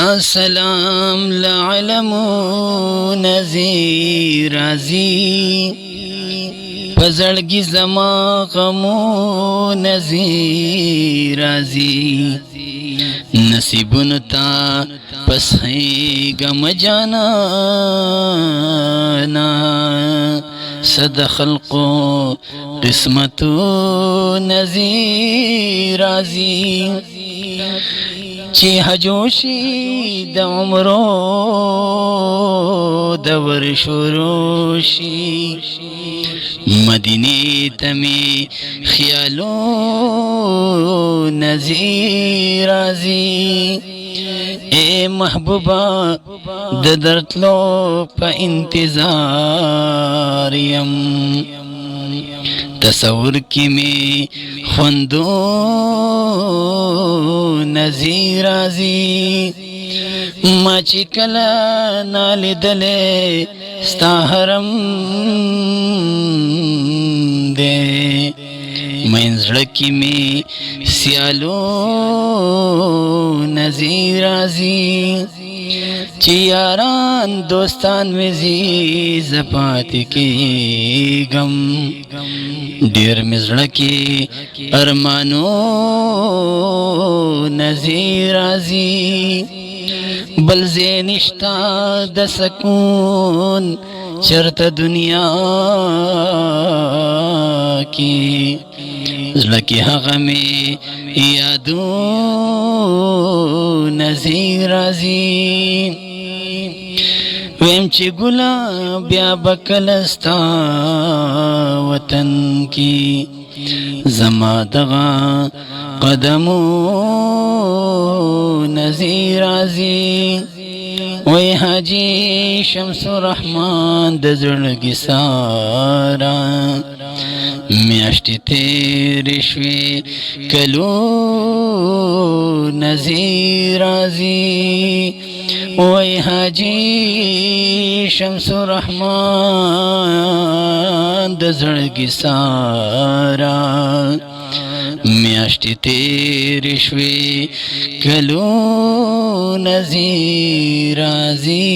ستا سلام لعلمو نذیر راځي پزړګي زما غمو نذیر راځي نصیبونو تا پس غم جانا صد خلقو قسمتو نذیر راځي چې حجوشي د عمرو د ورشوروشي مدینه تمی خیالو نذیر راځي اے محبوبا د درتلو په انتظار یم تصور کی می خوندو نذیر راځي ما چې کله نالیدلې ستا حرم دې مین زړه کې می سیالو نذیر راځي چې یاران دوستان وزي زپات کې غم ډېر مزړه کې ارمانو نذیر راځي بل زینشتا د سکون چرته دنیا کې زړه کې هغه مې یادو نذیر راځي ویم چې ګلا بیا بکلستا وطن کی زما دغه قدمو نذیر راځي وای حاجی شمس الرحمن د زړګي سارا میاشتې تېرې شوې کلو نذیر راځي وای حاجی شمس الرحمن د زړګي سارا میاشتې تېرې شوې کلو نذیر راځي